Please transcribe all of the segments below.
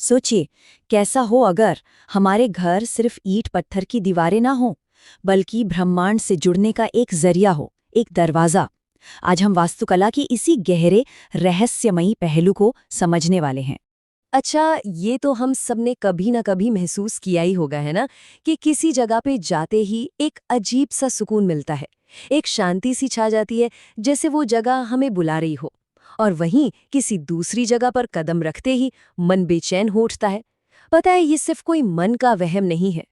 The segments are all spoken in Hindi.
सोचिए, कैसा हो अगर हमारे घर सिर्फ ईंट पत्थर की दीवारें ना हो, बल्कि ब्रह्मांड से जुड़ने का एक जरिया हो, एक दरवाज़ा। आज हम वास्तुकला की इसी गहरे रहस्यमयी पहलू को समझने वाले हैं। अच्छा, ये तो हम सब ने कभी ना कभी महसूस किया ही होगा, है ना, कि किसी जगह पे जाते ही एक अजीब सा सुकून मिलता है। एक शांति सी छा जाती है, जैसे वो जगह हमें बुला रही हो। और वहीं किसी दूसरी जगह पर कदम रखते ही मन बेचैन हो उठता है। पता है, ये सिर्फ कोई मन का वहम नहीं है।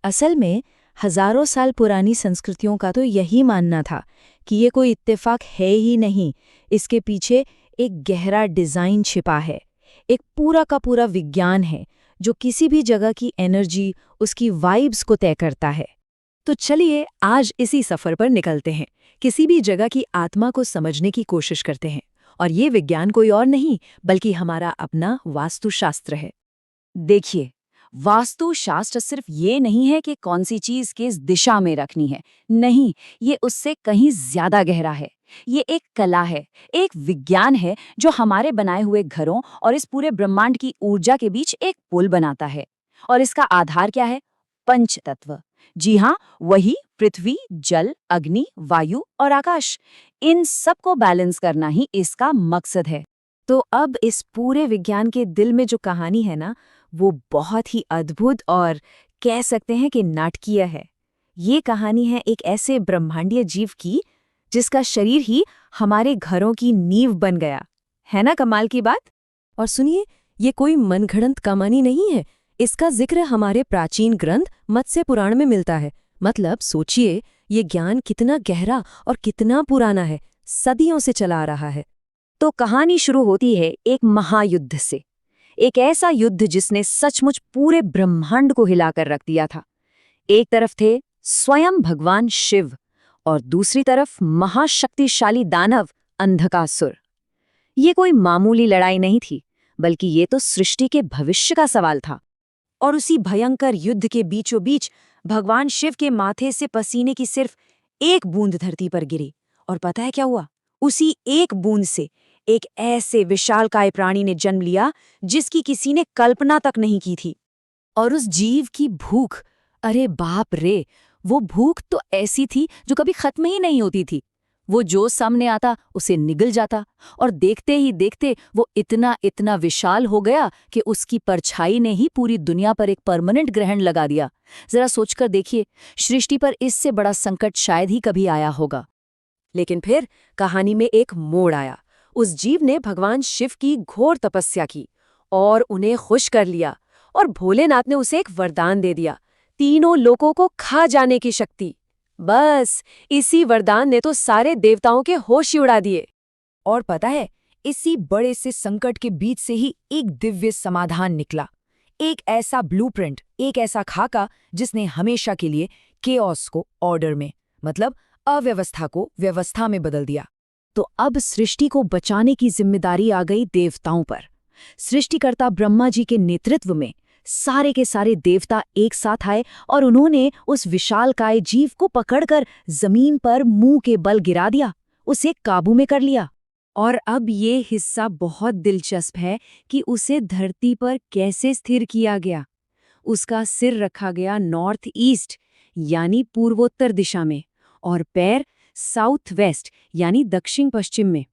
असल में हजारों साल पुरानी संस्कृतियों का तो यही मानना था कि ये कोई इत्तेफाक है ही नहीं, इसके पीछे एक गहरा डिज़ाइन छिपा है, एक पूरा का पूरा विज्ञान है जो किसी भी जगह की एनर्जी, उसकी वाइब्स को तय करता है। तो चलिए आज इसी सफर पर निकलते हैं, किसी भी जगह की आत्मा को समझने की कोशिश करते हैं। और ये विज्ञान कोई और नहीं बल्कि हमारा अपना वास्तुशास्त्र है। देखिए, वास्तुशास्त्र सिर्फ ये नहीं है कि कौन सी चीज किस दिशा में रखनी है। नहीं, ये उससे कहीं ज्यादा गहरा है। ये एक कला है, एक विज्ञान है जो हमारे बनाए हुए घरों और इस पूरे ब्रह्मांड की ऊर्जा के बीच एक पुल बनाता है। और इसका आधार क्या है? पंच तत्व। जी हाँ, वही पृथ्वी, जल, अग्नि, वायु और आकाश। इन सबको बैलेंस करना ही इसका मकसद है। तो अब इस पूरे विज्ञान के दिल में जो कहानी है ना, वो बहुत ही अद्भुत और कह सकते हैं कि नाटकीय है। ये कहानी है एक ऐसे ब्रह्मांडीय जीव की जिसका शरीर ही हमारे घरों की नींव बन गया। है ना कमाल की बात? और सुनिए, ये कोई मनगढ़ंत कहानी नहीं है। इसका जिक्र हमारे प्राचीन ग्रंथ मत्स्य पुराण में मिलता है। मतलब सोचिए, ये ज्ञान कितना गहरा और कितना पुराना है, सदियों से चला आ रहा है। तो कहानी शुरू होती है एक महायुद्ध से। एक ऐसा युद्ध जिसने सचमुच पूरे ब्रह्मांड को हिलाकर रख दिया था। एक तरफ थे स्वयं भगवान शिव और दूसरी तरफ महाशक्तिशाली दानव अंधकासुर। ये कोई मामूली लड़ाई नहीं थी, बल्कि ये तो सृष्टि के भविष्य का सवाल था। और उसी भयंकर युद्ध के बीचों बीच भगवान शिव के माथे से पसीने की सिर्फ एक बूंद धरती पर गिरी। और पता है क्या हुआ? उसी एक बूंद से एक ऐसे विशालकाय प्राणी ने जन्म लिया जिसकी किसी ने कल्पना तक नहीं की थी। और उस जीव की भूख, अरे बाप रे, वो भूख तो ऐसी थी जो कभी खत्म ही नहीं होती थी। वो जो सामने आता उसे निगल जाता, और देखते ही देखते वो इतना इतना विशाल हो गया कि उसकी परछाई ने ही पूरी दुनिया पर एक परमानेंट ग्रहण लगा दिया। जरा सोचकर देखिए, सृष्टि पर इससे बड़ा संकट शायद ही कभी आया होगा। लेकिन फिर कहानी में एक मोड़ आया। उस जीव ने भगवान शिव की घोर तपस्या की और उन्हें खुश कर लिया, और भोलेनाथ ने उसे एक वरदान दे दिया, तीनों लोकों को खा जाने की शक्ति। बस इसी वरदान ने तो सारे देवताओं के होश ही उड़ा दिए। और पता है, इसी बड़े से संकट के बीच से ही एक दिव्य समाधान निकला। एक ऐसा ब्लूप्रिंट, एक ऐसा खाका जिसने हमेशा के लिए केओस को ऑर्डर में, मतलब अव्यवस्था को व्यवस्था में बदल दिया। तो अब सृष्टि को बचाने की जिम्मेदारी आ गई देवताओं पर। सृष्टिकर्ता ब्रह्मा जी के नेतृत्व में सारे के सारे देवता एक साथ आए और उन्होंने उस विशालकाय जीव को पकड़कर जमीन पर मुंह के बल गिरा दिया, उसे काबू में कर लिया। और अब ये हिस्सा बहुत दिलचस्प है कि उसे धरती पर कैसे स्थिर किया गया। उसका सिर रखा गया नॉर्थ ईस्ट यानी पूर्वोत्तर दिशा में, और पैर साउथ वेस्ट यानी दक्षिण पश्चिम में।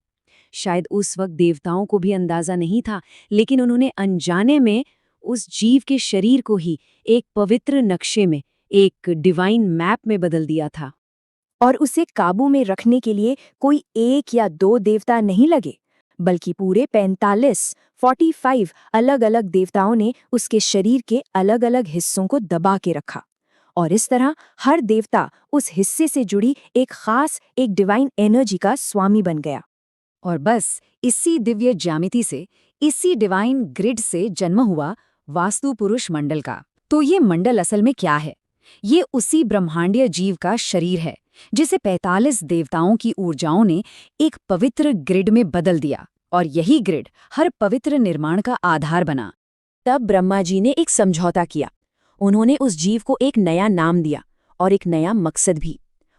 शायद उस वक्त देवताओं को भी अंदाजा नहीं था, लेकिन उन्होंने अनजाने में उस जीव के शरीर को ही एक पवित्र नक्शे में, एक डिवाइन मैप में बदल दिया था। और उसे काबू में रखने के लिए कोई एक या दो देवता नहीं लगे, बल्कि पूरे 45 अलग अलग देवताओं ने उसके शरीर के अलग अलग हिस्सों को दबा के रखा। और इस तरह हर देवता उस हिस्से से जुड़ी एक खास, एक डिवाइन एनर्जी का स्वामी बन गया। और बस इसी दिव्य ज्यामिति से, इसी डिवाइन ग्रिड से जन्म हुआ वास्तु पुरुष मंडल का। तो ये मंडल असल में क्या है? ये उसी ब्रह्मांडीय जीव का शरीर है जिसे 45 देवताओं की ऊर्जाओं ने एक पवित्र ग्रिड में बदल दिया, और यही ग्रिड हर पवित्र निर्माण का आधार बना। तब ब्रह्मा जी ने एक समझौता किया। उन्होंने उस जीव को एक नया नाम दिया और एक नया मकसद भी।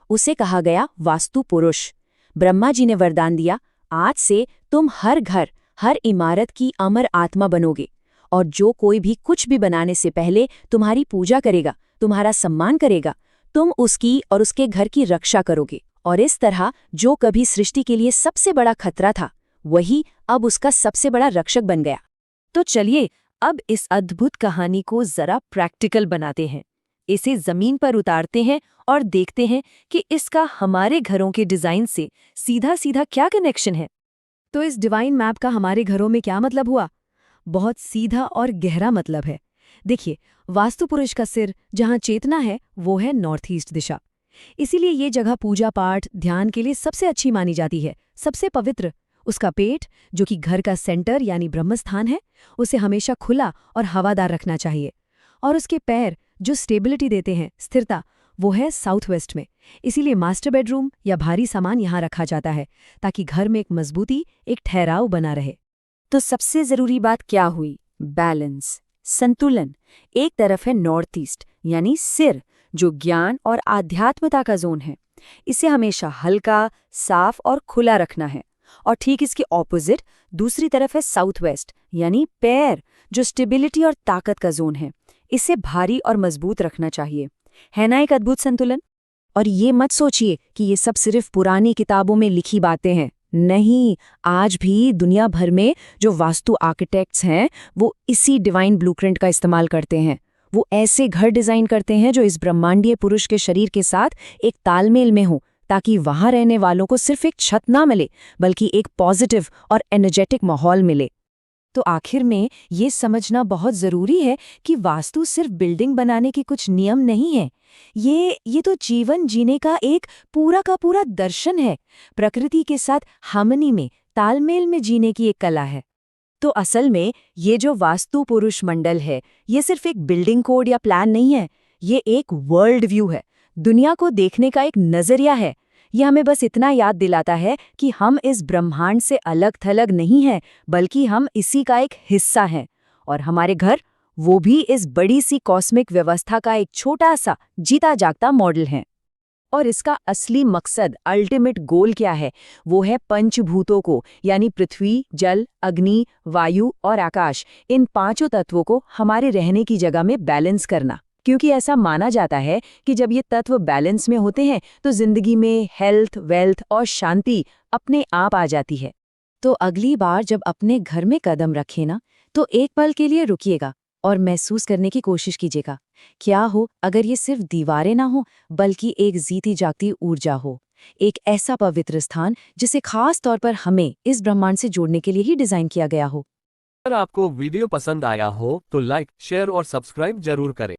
उसे कहा गया वास्तु पुरुष। ब्रह्मा जी ने वरदान दिया, आज से तुम हर घर, हर इमारत की अमर आत्मा बनोगे, और जो कोई भी कुछ भी बनाने से पहले तुम्हारी पूजा करेगा, तुम्हारा सम्मान करेगा, तुम उसकी और उसके घर की रक्षा करोगे। और इस तरह जो कभी सृष्टि के लिए सबसे बड़ा खतरा था, वही अब उसका सबसे बड़ा रक्षक बन गया। तो चलिए अब इस अद्भुत कहानी को जरा प्रैक्टिकल बनाते हैं, इसे जमीन पर उतारते हैं और देखते हैं कि इसका हमारे घरों के डिजाइन से सीधा सीधा क्या कनेक्शन है। तो इस डिवाइन मैप का हमारे घरों में क्या मतलब हुआ? बहुत सीधा और गहरा मतलब है। देखिए, वास्तु पुरुष का सिर जहां चेतना है वो है नॉर्थ ईस्ट दिशा। इसीलिए ये जगह पूजा पाठ ध्यान के लिए सबसे अच्छी मानी जाती है, सबसे पवित्र। उसका पेट, जो कि घर का सेंटर यानी ब्रह्मस्थान है, उसे हमेशा खुला और हवादार रखना चाहिए। और उसके पैर, जो स्टेबिलिटी देते हैं, स्थिरता, वो है साउथ वेस्ट में। इसीलिए मास्टर बेडरूम या भारी सामान यहाँ रखा जाता है, ताकि घर में एक मजबूती, एक ठहराव बना रहे। तो सबसे जरूरी बात क्या हुई? बैलेंस, संतुलन। एक तरफ है नॉर्थ ईस्ट यानी सिर, जो ज्ञान और आध्यात्मता का जोन है। इसे हमेशा हल्का, साफ और खुला रखना है। और ठीक इसके ऑपोजिट दूसरी तरफ है साउथ वेस्ट यानी पैर, जो स्टेबिलिटी और ताकत का जोन है। इसे भारी और मजबूत रखना चाहिए। है ना एक अद्भुत संतुलन? और ये मत सोचिए कि ये सब सिर्फ पुरानी किताबों में लिखी बातें हैं। नहीं, आज भी दुनिया भर में जो वास्तु आर्किटेक्ट्स हैं, वो इसी डिवाइन ब्लूप्रिंट का इस्तेमाल करते हैं। वो ऐसे घर डिजाइन करते हैं जो इस ब्रह्मांडीय पुरुष के शरीर के साथ एक तालमेल में हो, ताकि वहां रहने वालों को सिर्फ एक छत ना मिले, बल्कि एक पॉजिटिव और एनर्जेटिक माहौल मिले। तो आखिर में ये समझना बहुत जरूरी है कि वास्तु सिर्फ बिल्डिंग बनाने के कुछ नियम नहीं है। ये तो जीवन जीने का एक पूरा का पूरा दर्शन है। प्रकृति के साथ हार्मनी में, तालमेल में जीने की एक कला है। तो असल में ये जो वास्तु पुरुष मंडल है, ये सिर्फ एक बिल्डिंग कोड या प्लान नहीं है। ये एक वर्ल्ड व्यू है, दुनिया को देखने का एक नजरिया है। यह हमें बस इतना याद दिलाता है कि हम इस ब्रह्मांड से अलग थलग नहीं हैं, बल्कि हम इसी का एक हिस्सा हैं। और हमारे घर, वो भी इस बड़ी सी कॉस्मिक व्यवस्था का एक छोटा सा जीता जागता मॉडल है। और इसका असली मकसद, अल्टीमेट गोल क्या है? वो है पंचभूतों को, यानी पृथ्वी, जल, अग्नि, वायु और आकाश, इन पांचों तत्वों को हमारे रहने की जगह में बैलेंस करना। क्योंकि ऐसा माना जाता है कि जब ये तत्व बैलेंस में होते हैं तो जिंदगी में हेल्थ, वेल्थ और शांति अपने आप आ जाती है। तो अगली बार जब अपने घर में कदम रखें ना, तो एक पल के लिए रुकिएगा और महसूस करने की कोशिश कीजिएगा, क्या हो अगर ये सिर्फ दीवारें ना हो, बल्कि एक जीती जागती ऊर्जा हो। एक ऐसा पवित्र स्थान जिसे खास तौर पर हमें इस ब्रह्मांड से जोड़ने के लिए ही डिजाइन किया गया हो। अगर आपको वीडियो पसंद आया हो तो लाइक, शेयर और सब्सक्राइब जरूर करें।